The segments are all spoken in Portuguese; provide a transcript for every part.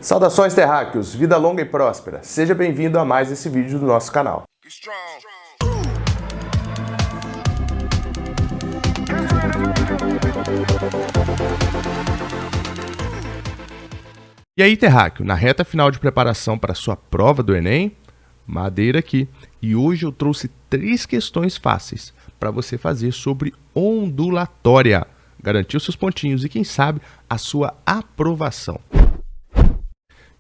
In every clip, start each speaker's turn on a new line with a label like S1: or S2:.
S1: Saudações terráqueos, vida longa e próspera. Seja bem-vindo a mais esse vídeo do nosso canal. E aí, terráqueo, na reta final de preparação para a sua prova do Enem, Madeira aqui. E hoje eu trouxe 3 questões fáceis para você fazer sobre ondulatória. Garantir os seus pontinhos e, quem sabe, a sua aprovação.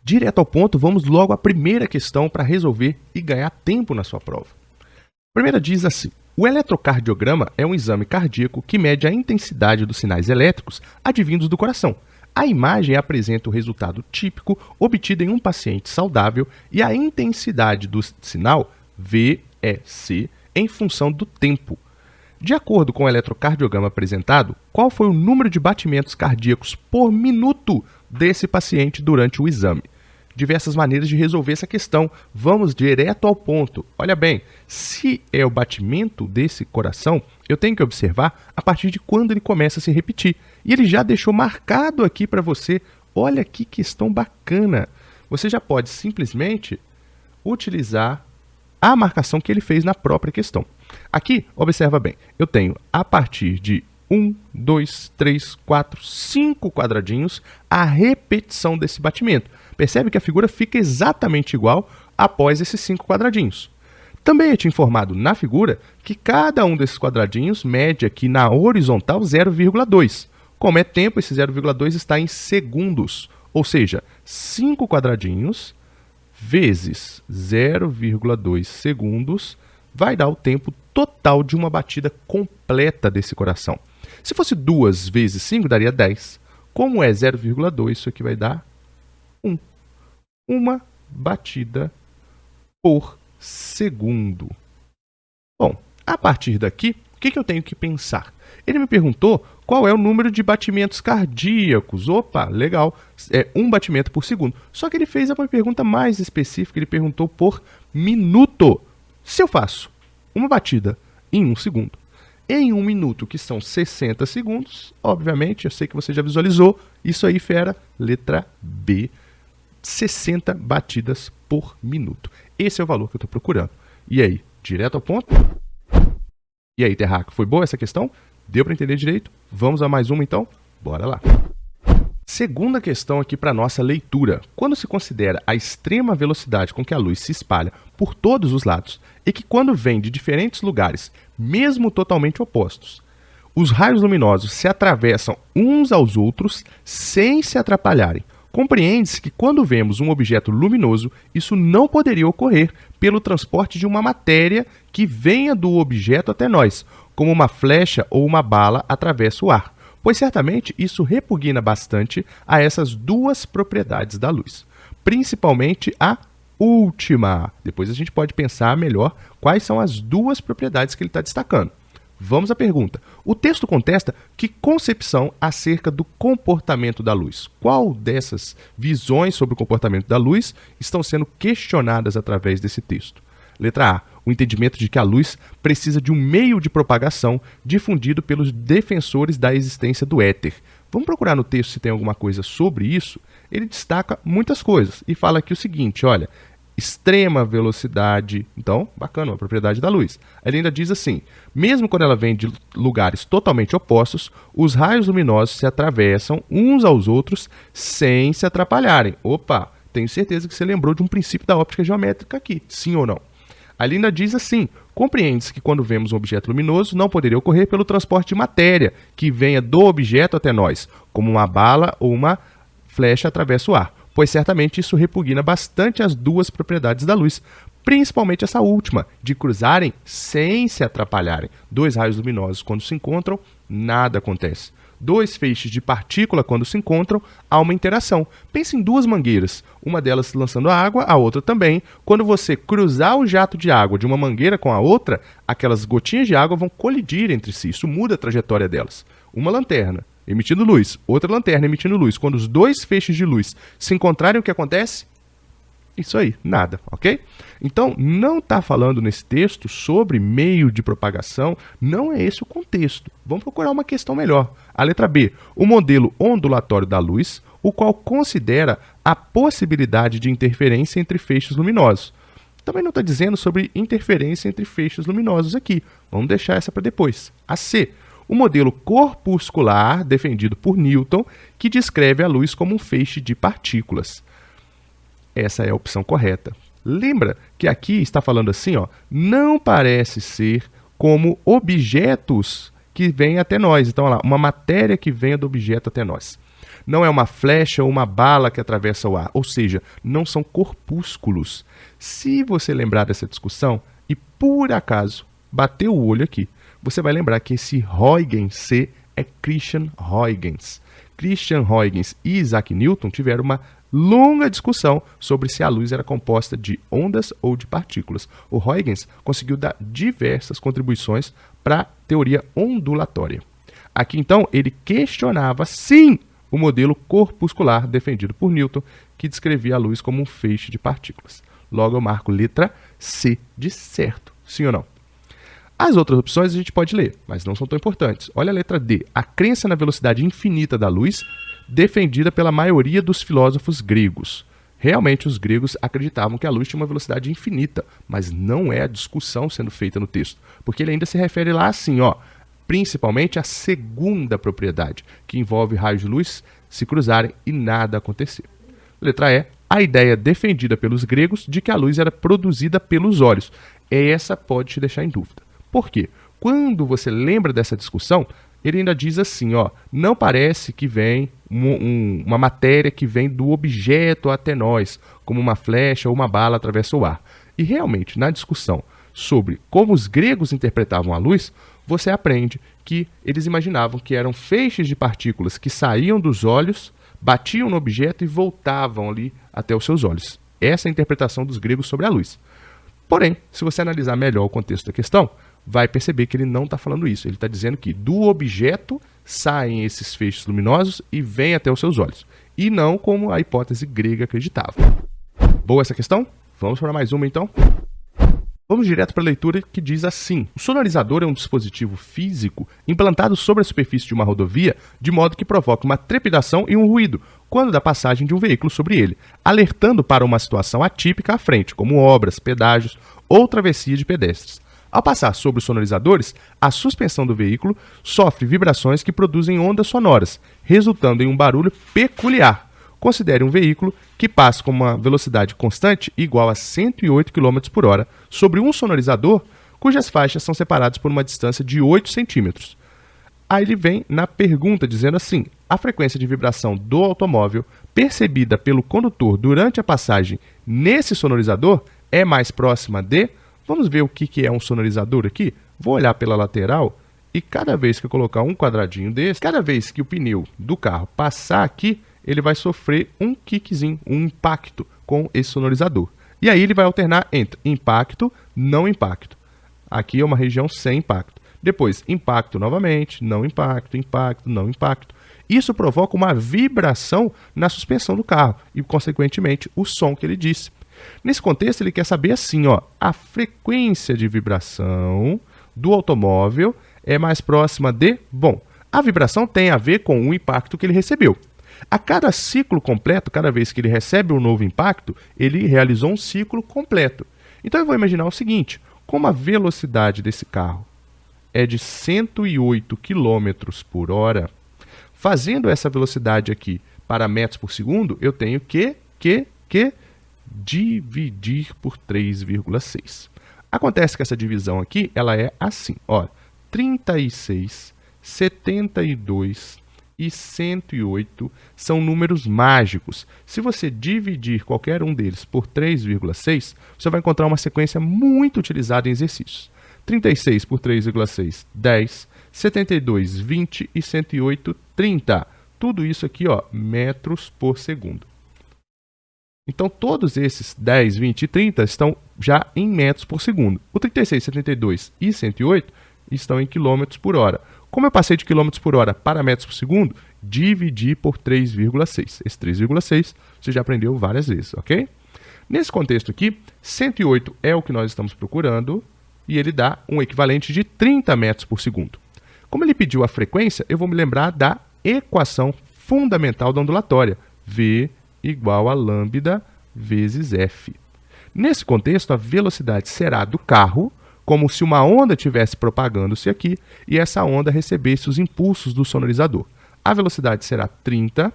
S1: Direto ao ponto, vamos logo à primeira questão para resolver e ganhar tempo na sua prova. A primeira diz assim: o eletrocardiograma é um exame cardíaco que mede a intensidade dos sinais elétricos advindos do coração. A imagem apresenta o resultado típico obtido em um paciente saudável e a intensidade do sinal VEC em função do tempo. De acordo com o eletrocardiograma apresentado, qual foi o número de batimentos cardíacos por minuto desse paciente durante o exame? Diversas maneiras de resolver essa questão. Vamos direto ao ponto. Olha bem, se é o batimento desse coração, eu tenho que observar a partir de quando ele começa a se repetir. E ele já deixou marcado aqui para você. Olha que questão bacana. Você já pode simplesmente utilizar a marcação que ele fez na própria questão. Aqui, observa bem, eu tenho a partir de 1, 2, 3, 4, 5 quadradinhos a repetição desse batimento. Percebe que a figura fica exatamente igual após esses 5 quadradinhos. Também é te informado na figura que cada um desses quadradinhos mede aqui na horizontal 0,2. Como é tempo, esse 0,2 está em segundos, ou seja, 5 quadradinhos vezes 0,2 segundos vai dar o tempo total de uma batida completa desse coração. Se fosse 2 vezes 5, daria 10. Como é 0,2, isso aqui vai dar 1. Uma batida por segundo. Bom, a partir daqui, o que eu tenho que pensar? Ele me perguntou qual é o número de batimentos cardíacos. Opa, legal, é 1 batimento por segundo. Só que ele fez uma pergunta mais específica, ele perguntou por minuto. Se eu faço uma batida em 1 segundo, em 1 minuto, que são 60 segundos, obviamente, eu sei que você já visualizou, isso aí, fera, letra B, 60 batidas por minuto. Esse é o valor que eu estou procurando. E aí, direto ao ponto? E aí, terráqueo, foi boa essa questão? Deu para entender direito? Vamos a mais uma, então? Bora lá! Segunda questão aqui para nossa leitura. Quando se considera a extrema velocidade com que a luz se espalha por todos os lados e que quando vem de diferentes lugares, mesmo totalmente opostos, os raios luminosos se atravessam uns aos outros sem se atrapalharem. Compreende-se que quando vemos um objeto luminoso, isso não poderia ocorrer pelo transporte de uma matéria que venha do objeto até nós, como uma flecha ou uma bala atravessa o ar, pois certamente isso repugna bastante a essas 2 propriedades da luz, principalmente a última. Depois a gente pode pensar melhor quais são as 2 propriedades que ele está destacando. Vamos à pergunta. O texto contesta que concepção acerca do comportamento da luz. Qual dessas visões sobre o comportamento da luz estão sendo questionadas através desse texto? Letra A. O entendimento de que a luz precisa de um meio de propagação difundido pelos defensores da existência do éter. Vamos procurar no texto se tem alguma coisa sobre isso. Ele destaca muitas coisas e fala aqui o seguinte, olha, extrema velocidade, então, bacana, uma propriedade da luz. Ele ainda diz assim, mesmo quando ela vem de lugares totalmente opostos, os raios luminosos se atravessam uns aos outros sem se atrapalharem. Opa, tenho certeza que você lembrou de um princípio da óptica geométrica aqui, sim ou não? Ali ainda diz assim, compreende-se que quando vemos um objeto luminoso não poderia ocorrer pelo transporte de matéria que venha do objeto até nós, como uma bala ou uma flecha atravessa o ar, pois certamente isso repugna bastante as 2 propriedades da luz, principalmente essa última, de cruzarem sem se atrapalharem. 2 raios luminosos quando se encontram, nada acontece. 2 feixes de partícula quando se encontram, há uma interação. Pense em 2 mangueiras, uma delas lançando água, a outra também. Quando você cruzar o jato de água de uma mangueira com a outra, aquelas gotinhas de água vão colidir entre si, isso muda a trajetória delas. Uma lanterna emitindo luz, outra lanterna emitindo luz. Quando os 2 feixes de luz se encontrarem, o que acontece? Isso aí, nada, ok? Então, não está falando nesse texto sobre meio de propagação, não é esse o contexto. Vamos procurar uma questão melhor. A letra B, o modelo ondulatório da luz, o qual considera a possibilidade de interferência entre feixes luminosos. Também não está dizendo sobre interferência entre feixes luminosos aqui. Vamos deixar essa para depois. A C, o modelo corpuscular defendido por Newton, que descreve a luz como um feixe de partículas. Essa é a opção correta. Lembra que aqui está falando assim, ó, não parece ser como objetos que vêm até nós. Então, olha lá, uma matéria que venha do objeto até nós. Não é uma flecha ou uma bala que atravessa o ar, ou seja, não são corpúsculos. Se você lembrar dessa discussão e por acaso bater o olho aqui, você vai lembrar que esse Huygens C é Christian Huygens. Christian Huygens e Isaac Newton tiveram uma longa discussão sobre se a luz era composta de ondas ou de partículas. O Huygens conseguiu dar diversas contribuições para a teoria ondulatória. Aqui, então, ele questionava, sim, o modelo corpuscular defendido por Newton, que descrevia a luz como um feixe de partículas. Logo, eu marco letra C de certo. Sim ou não? As outras opções a gente pode ler, mas não são tão importantes. Olha a letra D. A crença na velocidade infinita da luz, defendida pela maioria dos filósofos gregos. Realmente, os gregos acreditavam que a luz tinha uma velocidade infinita, mas não é a discussão sendo feita no texto, porque ele ainda se refere lá assim, ó, principalmente à segunda propriedade, que envolve raios de luz se cruzarem e nada acontecer. Letra E. A ideia defendida pelos gregos de que a luz era produzida pelos olhos. Essa pode te deixar em dúvida. Por quê? Quando você lembra dessa discussão, ele ainda diz assim, ó, não parece que vem uma matéria que vem do objeto até nós, como uma flecha ou uma bala atravessa o ar. E realmente, na discussão sobre como os gregos interpretavam a luz, você aprende que eles imaginavam que eram feixes de partículas que saíam dos olhos, batiam no objeto e voltavam ali até os seus olhos. Essa é a interpretação dos gregos sobre a luz. Porém, se você analisar melhor o contexto da questão, vai perceber que ele não está falando isso. Ele está dizendo que do objeto saem esses feixes luminosos e vêm até os seus olhos. E não como a hipótese grega acreditava. Boa essa questão? Vamos para mais uma então? Vamos direto para a leitura que diz assim. O sonorizador é um dispositivo físico implantado sobre a superfície de uma rodovia de modo que provoque uma trepidação e um ruído quando da passagem de um veículo sobre ele, alertando para uma situação atípica à frente, como obras, pedágios ou travessia de pedestres. Ao passar sobre os sonorizadores, a suspensão do veículo sofre vibrações que produzem ondas sonoras, resultando em um barulho peculiar. Considere um veículo que passa com uma velocidade constante igual a 108 km por hora sobre um sonorizador cujas faixas são separadas por uma distância de 8 centímetros. Aí ele vem na pergunta dizendo assim, a frequência de vibração do automóvel percebida pelo condutor durante a passagem nesse sonorizador é mais próxima de... Vamos ver o que é um sonorizador aqui? Vou olhar pela lateral e cada vez que eu colocar um quadradinho desse, cada vez que o pneu do carro passar aqui, ele vai sofrer um kickzinho, um impacto com esse sonorizador. E aí ele vai alternar entre impacto, não impacto. Aqui é uma região sem impacto. Depois, impacto novamente, não impacto, impacto, não impacto. Isso provoca uma vibração na suspensão do carro e, consequentemente, o som que ele disse. Nesse contexto, ele quer saber assim, ó, a frequência de vibração do automóvel é mais próxima de... Bom, a vibração tem a ver com o impacto que ele recebeu. A cada ciclo completo, cada vez que ele recebe um novo impacto, ele realizou um ciclo completo. Então eu vou imaginar o seguinte, como a velocidade desse carro é de 108 km por hora, fazendo essa velocidade aqui para metros por segundo, eu tenho que dividir por 3,6. Acontece que essa divisão aqui, ela é assim, ó, 36, 72 e 108 são números mágicos. Se você dividir qualquer um deles por 3,6, você vai encontrar uma sequência muito utilizada em exercícios. 36 por 3,6, 10, 72, 20 e 108, 30. Tudo isso aqui, ó, metros por segundo. Então, todos esses 10, 20 e 30 estão já em metros por segundo. O 36, 72 e 108 estão em quilômetros por hora. Como eu passei de quilômetros por hora para metros por segundo, dividi por 3,6. Esse 3,6 você já aprendeu várias vezes, ok? Nesse contexto aqui, 108 é o que nós estamos procurando e ele dá um equivalente de 30 metros por segundo. Como ele pediu a frequência, eu vou me lembrar da equação fundamental da ondulatória, V igual a lambda vezes F. Nesse contexto, a velocidade será do carro, como se uma onda estivesse propagando-se aqui e essa onda recebesse os impulsos do sonorizador. A velocidade será 30.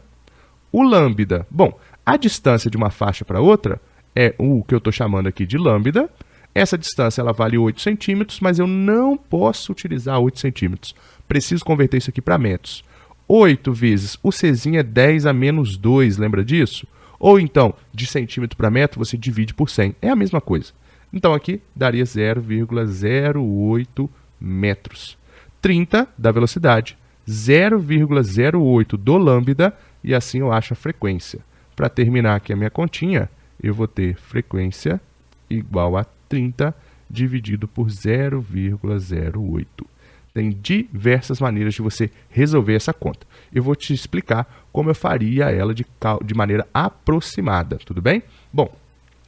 S1: O lambda, bom, a distância de uma faixa para outra é o que eu estou chamando aqui de lambda. Essa distância ela vale 8 centímetros, mas eu não posso utilizar 8 centímetros. Preciso converter isso aqui para metros. 8 vezes o Czinho é 10 a menos 2, lembra disso? Ou então, de centímetro para metro, você divide por 100. É a mesma coisa. Então aqui daria 0,08 metros. 30 da velocidade, 0,08 do lambda, e assim eu acho a frequência. Para terminar aqui a minha continha, eu vou ter frequência igual a 30 dividido por 0,08. Tem diversas maneiras de você resolver essa conta. Eu vou te explicar como eu faria ela de maneira aproximada, tudo bem? Bom,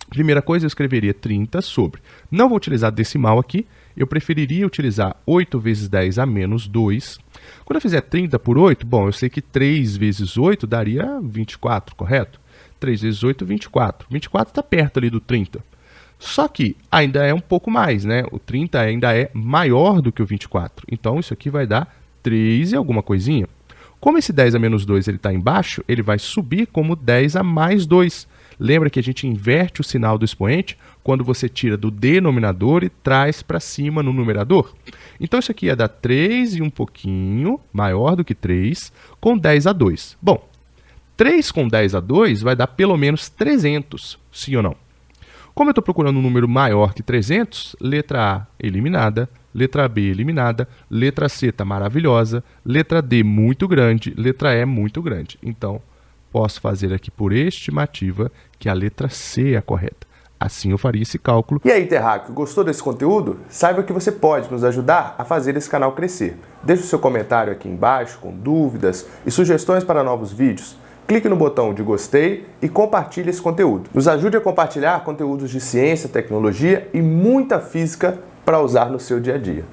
S1: primeira coisa eu escreveria 30 sobre. Não vou utilizar decimal aqui, eu preferiria utilizar 8 vezes 10 a menos 2. Quando eu fizer 30 por 8, bom, eu sei que 3 vezes 8 daria 24, correto? 3 vezes 8, 24. 24 está perto ali do 30. Só que ainda é um pouco mais, né? O 30 ainda é maior do que o 24. Então, isso aqui vai dar 3 e alguma coisinha. Como esse 10 a menos 2 está embaixo, ele vai subir como 10 a mais 2. Lembra que a gente inverte o sinal do expoente quando você tira do denominador e traz para cima no numerador? Então, isso aqui ia dar 3 e um pouquinho, maior do que 3, com 10 a 2. Bom, 3 com 10 a 2 vai dar pelo menos 300, sim ou não? Como eu estou procurando um número maior que 300, letra A eliminada, letra B eliminada, letra C está maravilhosa, letra D muito grande, letra E muito grande. Então, posso fazer aqui por estimativa que a letra C é a correta. Assim eu faria esse cálculo.
S2: E aí, terráqueo, gostou desse conteúdo? Saiba que você pode nos ajudar a fazer esse canal crescer. Deixe o seu comentário aqui embaixo com dúvidas e sugestões para novos vídeos. Clique no botão de gostei e compartilhe esse conteúdo. Nos ajude a compartilhar conteúdos de ciência, tecnologia e muita física para usar no seu dia a dia.